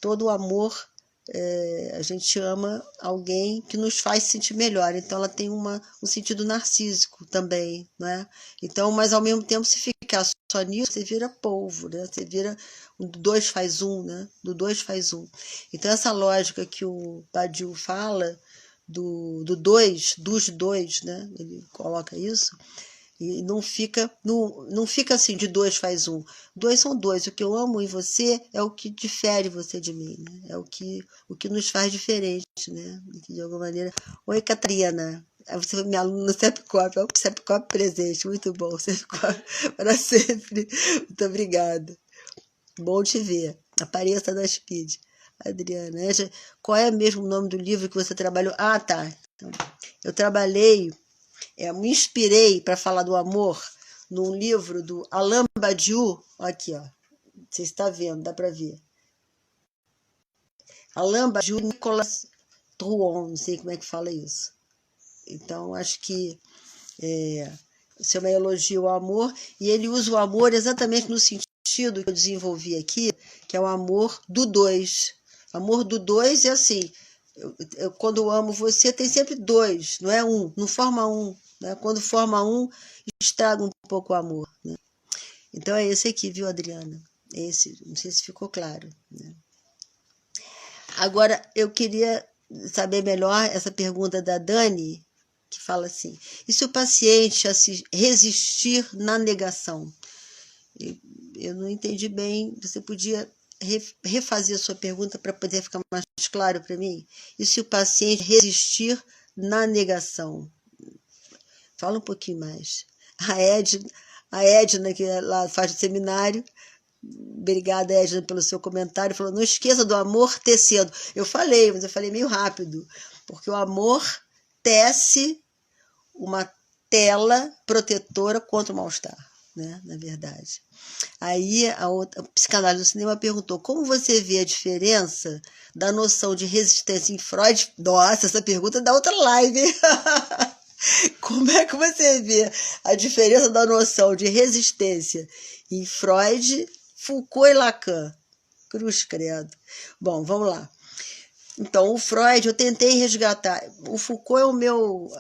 todo o amor, a gente ama alguém que nos faz sentir melhor. Então, ela tem um sentido narcísico também, né? Então, mas, ao mesmo tempo, se ficar só nisso, você vira polvo, né? Você vira do dois faz um, né? Do dois faz um. Então, essa lógica que o Badiou fala dos dois, né? Ele coloca isso, e não fica assim, de dois faz um. Dois são dois. O que eu amo em você é o que difere você de mim, né? É o que nos faz diferente, né? De alguma maneira. Oi, Catarina. Você foi minha aluna no CEPCOP. É o CEPCOP presente. Muito bom. CEPCOP para sempre. Muito obrigada. Bom te ver. Apareça na Speed. Adriana, qual é mesmo o nome do livro que você trabalhou? Ah, tá. Então, eu trabalhei, me inspirei para falar do amor num livro do Alain Badiou. Aqui, ó. Você está vendo, dá para ver. Alain Badiou, Nicolas Drouin, não sei como é que fala isso. Então, acho que isso é um elogio ao amor, e ele usa o amor exatamente no sentido que eu desenvolvi aqui, que é o amor do dois. O amor do dois é assim, quando eu amo você, tem sempre dois, não é um, não forma um. Né? Quando forma um, estraga um pouco o amor. Né? Então é esse aqui, viu, Adriana? Esse, não sei se ficou claro. Né? Agora, eu queria saber melhor essa pergunta da Dani, que fala assim, e se o paciente resistir na negação? Eu não entendi bem, você podia refazer a sua pergunta para poder ficar mais claro para mim? E se o paciente resistir na negação? Fala um pouquinho mais. A Edna, que lá faz o seminário, obrigada, Edna, pelo seu comentário, falou, não esqueça do amor tecendo. Eu falei, mas eu falei meio rápido, porque o amor tece uma tela protetora contra o mal-estar, né, na verdade. Aí a psicanálise do cinema perguntou, como você vê a diferença da noção de resistência em Freud? Nossa, essa pergunta é da outra live. Como é que você vê a diferença da noção de resistência em Freud, Foucault e Lacan? Cruz credo. Bom, vamos lá. Então, o Freud, eu tentei resgatar. O Foucault é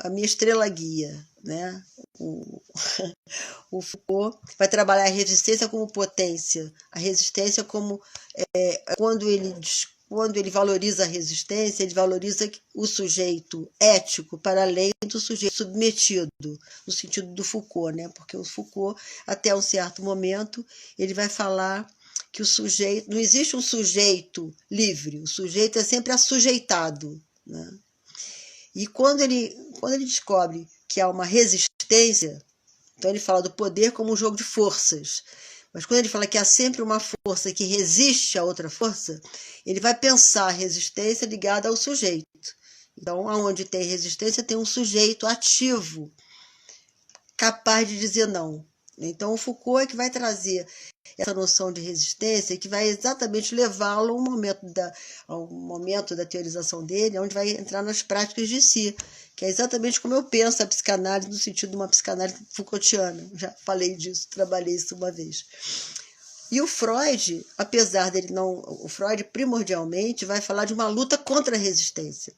a minha estrela guia, né? O Foucault vai trabalhar a resistência como potência, a resistência como quando ele valoriza a resistência, ele valoriza o sujeito ético para além do sujeito submetido, no sentido do Foucault, né? Porque o Foucault, até um certo momento, ele vai falar que o sujeito, não existe um sujeito livre, o sujeito é sempre assujeitado, né? E quando ele descobre que há uma resistência, então ele fala do poder como um jogo de forças, mas quando ele fala que há sempre uma força que resiste a outra força, ele vai pensar a resistência ligada ao sujeito. Então, onde tem resistência, tem um sujeito ativo, capaz de dizer não. Então, o Foucault é que vai trazer essa noção de resistência, que vai exatamente levá-lo ao momento da teorização dele, onde vai entrar nas práticas de si, que é exatamente como eu penso a psicanálise no sentido de uma psicanálise Foucaultiana. Já falei disso, trabalhei isso uma vez. E o Freud, apesar dele não... O Freud, primordialmente, vai falar de uma luta contra a resistência,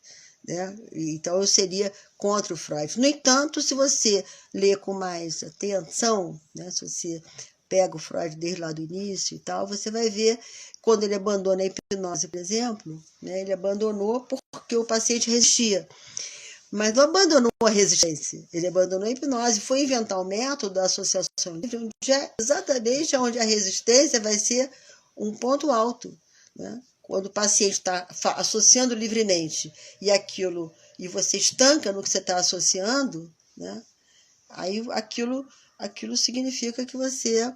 né? Então, eu seria contra o Freud. No entanto, se você lê com mais atenção, né? Se você pega o Freud desde lá do início e tal, você vai ver quando ele abandona a hipnose, por exemplo, né? Ele abandonou porque o paciente resistia. Mas não abandonou a resistência, ele abandonou a hipnose, foi inventar o método da associação livre, exatamente onde a resistência vai ser um ponto alto, né? Quando o paciente está associando livremente e você estanca no que você está associando, né? Aí aquilo significa que você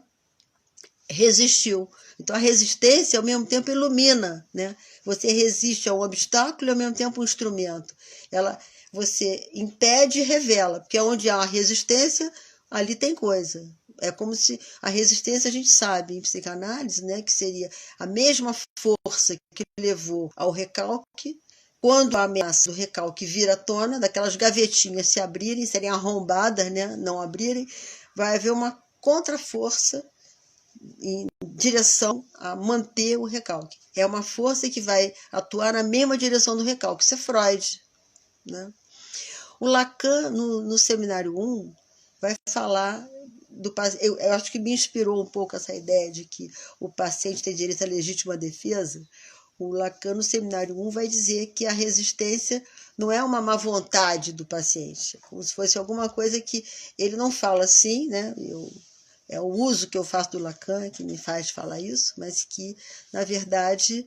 resistiu. Então, a resistência, ao mesmo tempo, ilumina, né? Você resiste a um obstáculo e, ao mesmo tempo, um instrumento. Você impede e revela, porque onde há resistência, ali tem coisa. É como se a resistência, a gente sabe, em psicanálise, né, que seria a mesma força que levou ao recalque, quando a ameaça do recalque vira à tona, daquelas gavetinhas se abrirem, serem arrombadas, né, não abrirem, vai haver uma contraforça em direção a manter o recalque. É uma força que vai atuar na mesma direção do recalque. Isso é Freud, né? O Lacan, no seminário 1, vai falar do paciente. Eu acho que me inspirou um pouco essa ideia de que o paciente tem direito à legítima defesa. O Lacan, no seminário 1, vai dizer que a resistência não é uma má vontade do paciente, como se fosse alguma coisa que ele não fala assim, né? É o uso que eu faço do Lacan que me faz falar isso, mas que, na verdade,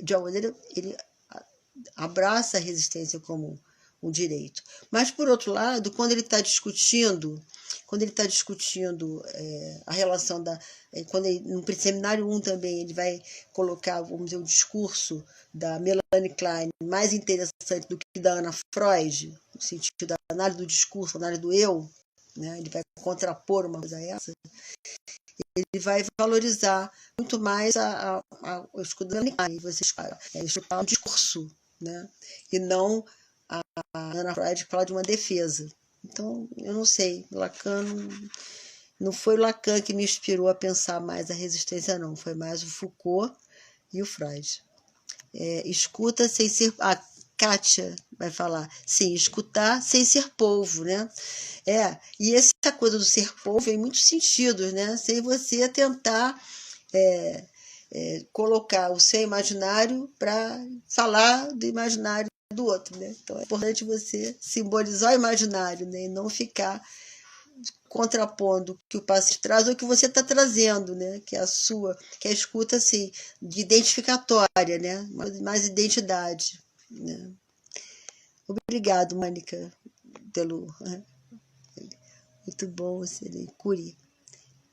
de alguma maneira, ele abraça a resistência como um direito. Mas, por outro lado, quando ele está discutindo a relação no seminário 1 também, ele vai colocar, vamos dizer, o discurso da Melanie Klein mais interessante do que da Ana Freud, no sentido da análise do discurso, análise do eu, né? Ele vai contrapor uma coisa a essa, ele vai valorizar muito mais o estudo da Melanie Klein, você escutar o discurso, né? E não a Ana Freud fala de uma defesa. Então, eu não sei, Lacan não foi o Lacan que me inspirou a pensar mais a resistência, não. Foi mais o Foucault e o Freud. Escuta sem ser... A Kátia vai falar, sim, escutar sem ser polvo, né? E essa coisa do ser polvo em muitos sentidos, né? Sem você tentar colocar o seu imaginário para falar do imaginário do outro, né? Então é importante você simbolizar o imaginário, né? E não ficar contrapondo o que o paciente traz ou o que você está trazendo, né? Que é a escuta assim, de identificatória, né? Mais identidade, né? Obrigado, Mônica, pelo muito bom você ler. Curi,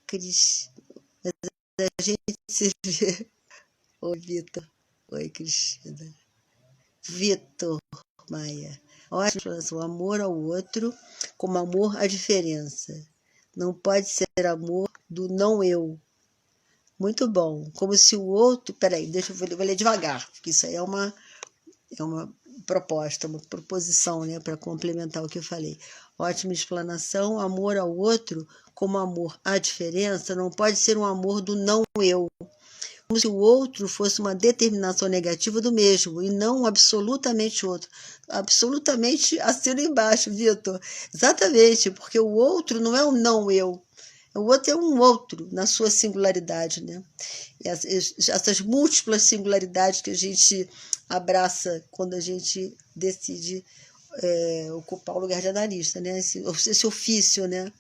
Cris, a gente se vê. Oi, Vitor. Oi, Cristina. Vitor Maia. Ótima, o amor ao outro como amor à diferença. Não pode ser amor do não eu. Muito bom. Como se o outro... Peraí, vou ler devagar, porque isso aí é uma proposta, uma proposição, né, para complementar o que eu falei. Ótima explanação. Amor ao outro, como amor à diferença, não pode ser um amor do não eu, como se o outro fosse uma determinação negativa do mesmo, e não absolutamente outro. Absolutamente assino embaixo, Vitor. Exatamente, porque o outro não é um não eu. O outro é um outro, na sua singularidade, né? E essas múltiplas singularidades que a gente abraça quando a gente decide ocupar o lugar de analista, né? Esse ofício, né?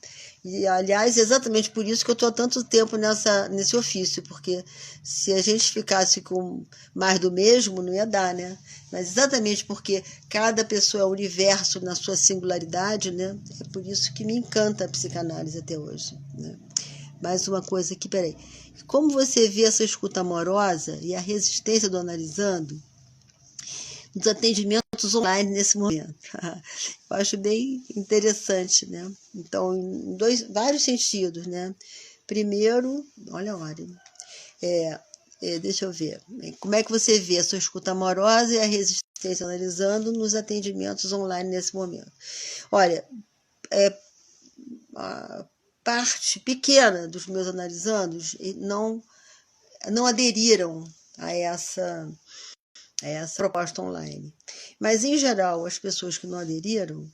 E, aliás, exatamente por isso que eu estou há tanto tempo nesse ofício, porque se a gente ficasse com mais do mesmo, não ia dar, né? Mas exatamente porque cada pessoa é um universo na sua singularidade, né? É por isso que me encanta a psicanálise até hoje, né? Mais uma coisa aqui, peraí. Como você vê essa escuta amorosa e a resistência do analisando nos atendimentos online nesse momento? Eu acho bem interessante, né? Então, em vários sentidos, né? Primeiro, olha a hora. Deixa eu ver. Como é que você vê a sua escuta amorosa e a resistência analisando nos atendimentos online nesse momento? Olha, a parte pequena dos meus analisandos não aderiram a essa proposta online. Mas, em geral, as pessoas que não aderiram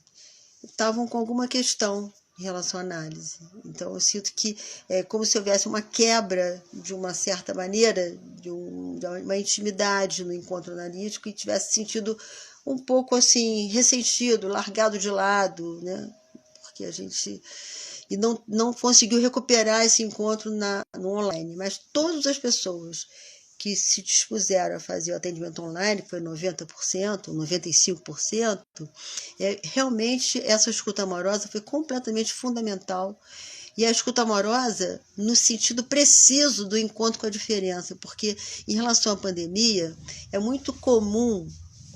estavam com alguma questão em relação à análise. Então, eu sinto que é como se houvesse uma quebra, de uma certa maneira, de uma intimidade no encontro analítico e tivesse sentido um pouco assim, ressentido, largado de lado, né? Porque a gente... E não conseguiu recuperar esse encontro no online. Mas todas as pessoas que se dispuseram a fazer o atendimento online, que foi 90%, 95%, realmente essa escuta amorosa foi completamente fundamental. E a escuta amorosa no sentido preciso do encontro com a diferença, porque em relação à pandemia, é muito comum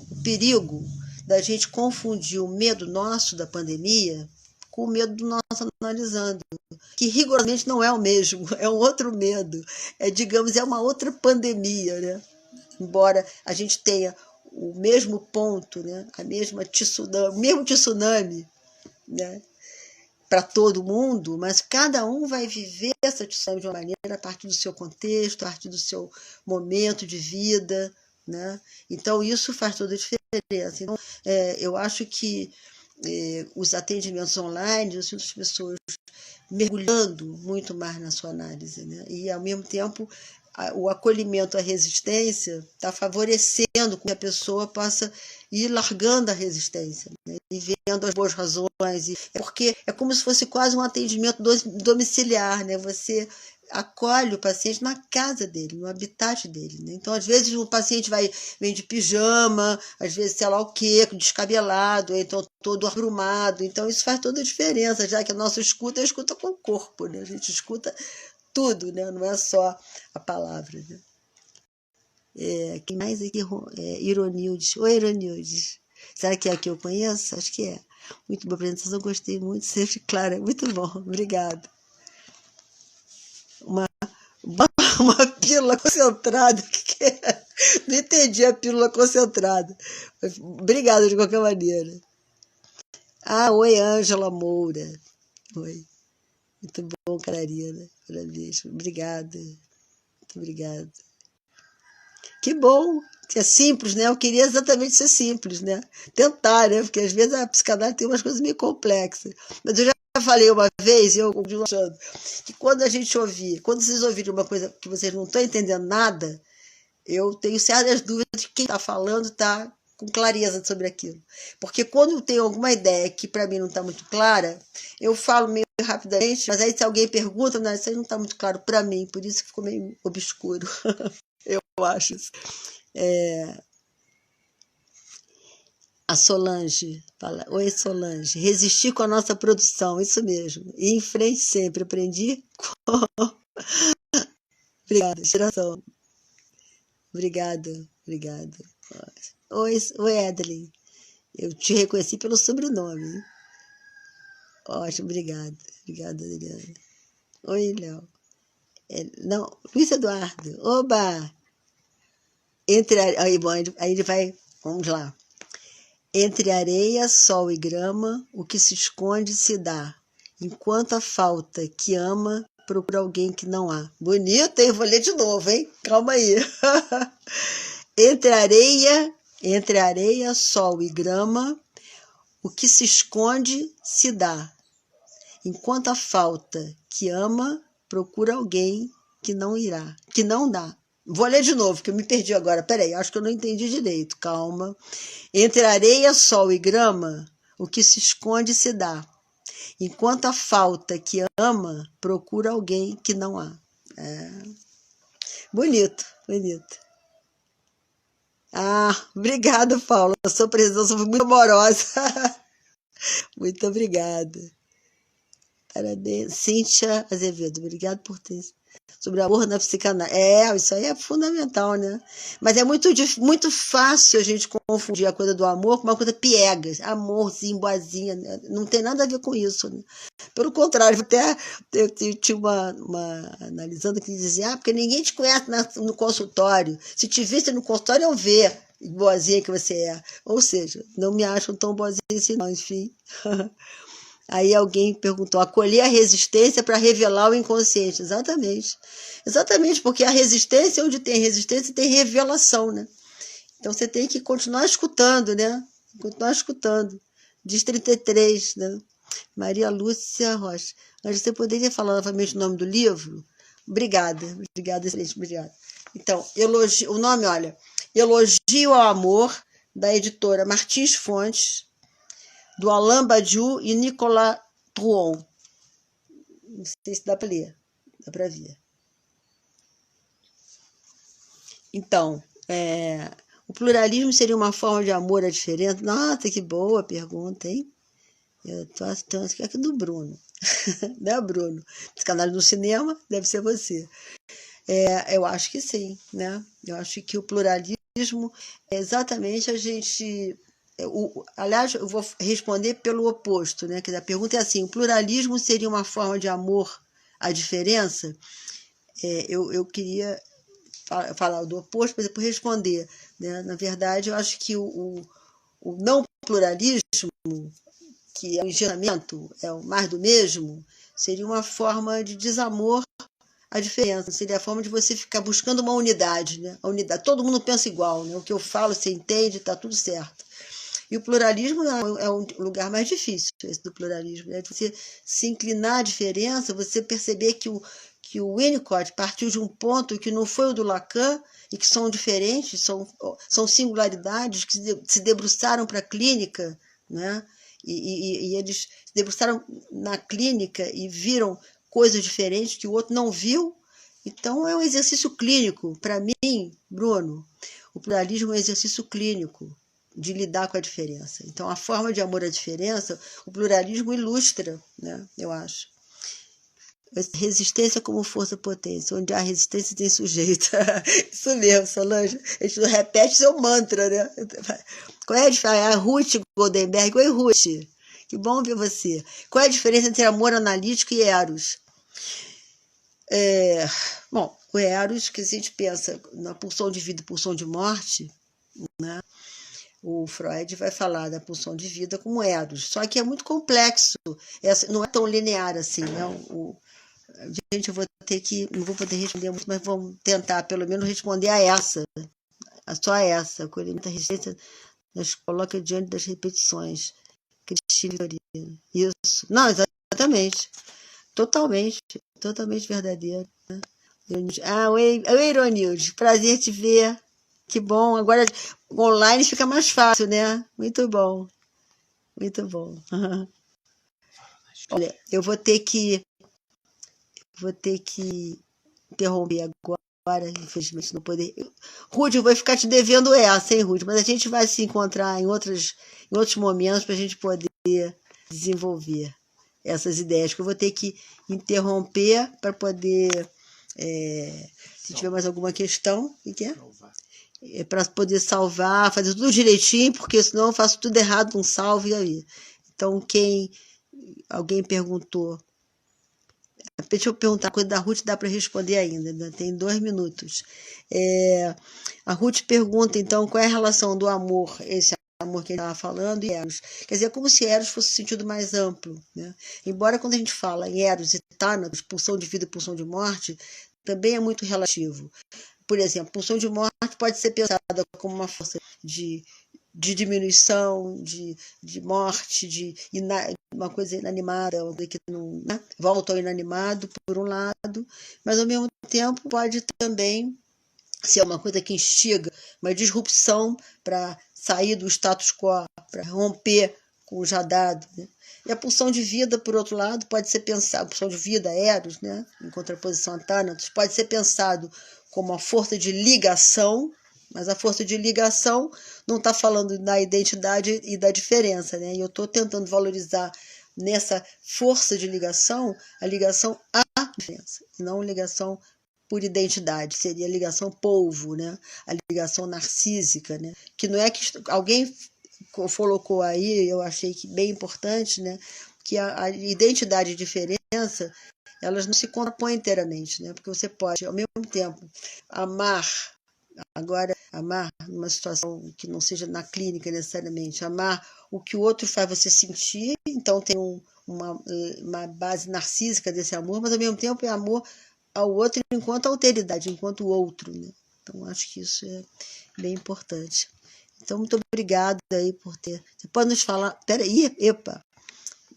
o perigo da gente confundir o medo nosso da pandemia com o medo do nosso analisando, que rigorosamente não é o mesmo, é um outro medo, digamos, é uma outra pandemia, né? Embora a gente tenha o mesmo ponto, né? O mesmo tsunami, né? Para todo mundo, mas cada um vai viver essa tsunami de uma maneira a partir do seu contexto, a partir do seu momento de vida, né? Então isso faz toda a diferença. Então, eu acho que os atendimentos online, as pessoas mergulhando muito mais na sua análise, né? E, ao mesmo tempo, o acolhimento à resistência está favorecendo que a pessoa possa ir largando a resistência, né? E vendo as boas razões. Porque é como se fosse quase um atendimento domiciliar, né? Você acolhe o paciente na casa dele, no habitat dele, né? Então, às vezes, o paciente vem de pijama, às vezes, sei lá o quê, descabelado, então todo arrumado. Então, isso faz toda a diferença, já que a nossa escuta é a escuta com o corpo, né? A gente escuta tudo, né? Não é só a palavra, né? Quem mais aqui? Ironildes. Oi, Ironildes. Será que é a que eu conheço? Acho que é. Muito boa apresentação, gostei muito, sempre clara. Muito bom, obrigada. Uma pílula concentrada. O que é? Não entendi a pílula concentrada. Obrigada de qualquer maneira. Oi, Ângela Moura. Oi. Muito bom, Cararina. Parabéns. Obrigada. Muito obrigada. Que bom. É simples, né? Eu queria exatamente ser simples, né? Tentar, né? Porque às vezes a psicanálise tem umas coisas meio complexas. Mas eu já falei uma vez, e eu continuo achando, que quando vocês ouvirem uma coisa que vocês não estão entendendo nada, eu tenho sérias dúvidas de quem está falando está com clareza sobre aquilo. Porque quando eu tenho alguma ideia que para mim não está muito clara, eu falo meio rapidamente, mas aí se alguém pergunta, não, isso aí não está muito claro para mim, por isso que ficou meio obscuro. Eu acho isso. A Solange fala: oi, Solange, resistir com a nossa produção, isso mesmo, e em frente sempre, aprendi com... Obrigada, geração. Obrigada. Oi, Edeline, eu te reconheci pelo sobrenome. Ótimo, obrida, Adriana. Oi, Léo. Não, Luiz Eduardo, oba! Aí ele vai, vamos lá. Entre areia, sol e grama, o que se esconde se dá. Enquanto a falta que ama, procura alguém que não há. Bonito, hein? Vou ler de novo, hein? Calma aí. Entre areia, sol e grama, o que se esconde se dá. Enquanto a falta que ama, procura alguém que não dá. Vou ler de novo, que eu me perdi agora. Peraí, acho que eu não entendi direito. Calma. Entre areia, sol e grama, o que se esconde se dá. Enquanto a falta que ama, procura alguém que não há. Bonito, bonito. Obrigada, Paula. A sua presença foi muito amorosa. Muito obrigada. Parabéns. Cíntia Azevedo, obrigada por ter. Sobre amor na psicanálise. Isso aí é fundamental, né? Mas é muito fácil a gente confundir a coisa do amor com uma coisa piegas. Amorzinho, boazinha. Né? Não tem nada a ver com isso, né? Pelo contrário, até eu tinha uma analisando que dizia, porque ninguém te conhece no consultório. Se te visse no consultório, eu ver boazinha que você é. Ou seja, não me acham tão boazinha assim, não, enfim. Aí alguém perguntou, acolher a resistência para revelar o inconsciente. Exatamente. Exatamente, porque a resistência, onde tem resistência, tem revelação, né? Então você tem que continuar escutando, né? Continuar escutando. Diz 33, né? Maria Lúcia Rocha. Mas você poderia falar novamente o nome do livro? Obrigada, excelente, obrigada. Então, o nome, olha, Elogio ao Amor, da editora Martins Fontes, do Alain Badiou e Nicolas Drouin. Não sei se dá para ler, dá para ver. Então, o pluralismo seria uma forma de amor à diferença? Nossa, que boa pergunta, hein? Eu estou achando que é aqui do Bruno. Né, Bruno? Psicanálise no cinema, deve ser você. Eu acho que sim, né? Eu acho que o pluralismo é exatamente a gente... aliás, eu vou responder pelo oposto, né? Quer dizer, a pergunta é assim, o pluralismo seria uma forma de amor à diferença? Eu queria falar do oposto, para depois responder. Né? Na verdade, eu acho que o não pluralismo, que é o engenhamento, é o mais do mesmo, seria uma forma de desamor à diferença. Seria a forma de você ficar buscando uma unidade, né? A unidade. Todo mundo pensa igual, né? O que eu falo, você entende, está tudo certo. E o pluralismo é um lugar mais difícil, esse do pluralismo. Né? Você se inclinar à diferença, você perceber que o Winnicott partiu de um ponto que não foi o do Lacan, e que são diferentes, são singularidades que se debruçaram para a clínica, né? E eles se debruçaram na clínica e viram coisas diferentes que o outro não viu. Então, é um exercício clínico. Para mim, Bruno, o pluralismo é um exercício clínico de lidar com a diferença. Então, a forma de amor à diferença, o pluralismo ilustra, né? Eu acho. Resistência como força-potência. Onde há resistência tem sujeito. Isso mesmo, Solange. A gente não repete seu mantra, né? Qual é a diferença? A Ruth Goldenberg. Oi, Ruth. Que bom ver você. Qual é a diferença entre amor analítico e eros? Bom, o eros, que a gente pensa na pulsão de vida e pulsão de morte, né? O Freud vai falar da pulsão de vida como eros. Só que é muito complexo. Não é tão linear assim, né? Gente, eu vou ter que... Não vou poder responder muito, mas vamos tentar, pelo menos, responder a essa. Só a essa. A muita resistência nos coloca diante das repetições. Cristina. Isso. Não, exatamente. Totalmente verdadeiro. Né? Oi, Ironilde. Prazer te ver. Que bom. Agora, online fica mais fácil, né? Muito bom. Muito bom. Olha, eu vou ter que interromper agora, infelizmente não poder. Ruth, eu vou ficar te devendo essa, hein, Ruth? Mas a gente vai se encontrar em outros momentos para a gente poder desenvolver essas ideias, que eu vou ter que interromper para poder, se tiver mais alguma questão, o que é? Para poder salvar, fazer tudo direitinho, porque senão eu faço tudo errado, um salve aí. Então, alguém perguntou, deixa eu perguntar, a coisa da Ruth dá para responder ainda tem 2 minutos. A Ruth pergunta, então, qual é a relação do amor, esse amor que ele estava falando, e Eros. Quer dizer, é como se Eros fosse um sentido mais amplo, né? Embora quando a gente fala em Eros e Thanatos, pulsão de vida e pulsão de morte, também é muito relativo. Por exemplo, pulsão de morte pode ser pensada como uma força de diminuição, de morte, uma coisa inanimada, que não, né? Volta ao inanimado, por um lado, mas ao mesmo tempo pode também ser uma coisa que instiga uma disrupção para sair do status quo, para romper com o já dado, né? E a pulsão de vida, por outro lado, pode ser pensada, a pulsão de vida, Eros, né, em contraposição a Thanatos, pode ser pensado como uma força de ligação, mas a força de ligação não está falando da identidade e da diferença, né? E eu estou tentando valorizar nessa força de ligação a ligação à diferença, e não a ligação por identidade, seria a ligação polvo, né? A ligação narcísica, né? Que não é que alguém colocou aí, eu achei que bem importante, né? Que a identidade e diferença, elas não se contrapõem inteiramente, né? Porque você pode, ao mesmo tempo, amar numa situação que não seja na clínica necessariamente, amar o que o outro faz você sentir, então tem uma base narcísica desse amor, mas ao mesmo tempo é amor ao outro enquanto alteridade, enquanto o outro, né? Então acho que isso é bem importante. Então, muito obrigada aí por ter. Você pode nos falar. Peraí, epa!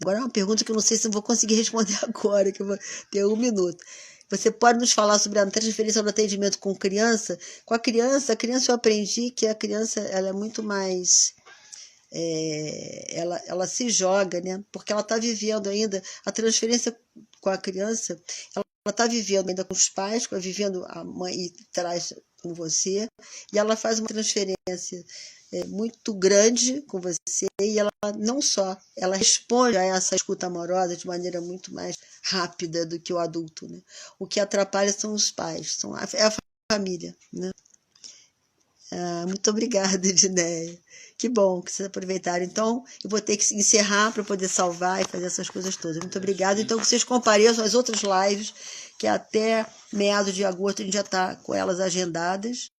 Agora é uma pergunta que eu não sei se eu vou conseguir responder agora, que eu vou ter 1 minuto. Você pode nos falar sobre a transferência do atendimento com criança? Com a criança eu aprendi que a criança ela é muito mais. Ela se joga, né? Porque ela está vivendo ainda. A transferência com a criança, ela está vivendo ainda com os pais, vivendo a mãe e traz com você, e ela faz uma transferência muito grande com você, e ela não só, ela responde a essa escuta amorosa de maneira muito mais rápida do que o adulto, né? O que atrapalha são os pais, é a família, né? Muito obrigada, Edneia. Que bom que vocês aproveitaram. Então, eu vou ter que encerrar para poder salvar e fazer essas coisas todas. Muito obrigada. Então, que vocês compareçam às outras lives, que até meados de agosto a gente já está com elas agendadas.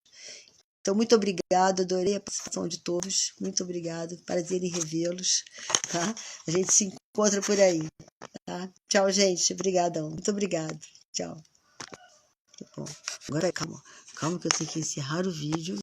Então, muito obrigada. Adorei a participação de todos. Muito obrigada. Prazer em revê-los. Tá? A gente se encontra por aí. Tá? Tchau, gente. Obrigadão. Muito obrigada. Tchau. Tá bom. Agora, calma que eu tenho que encerrar o vídeo.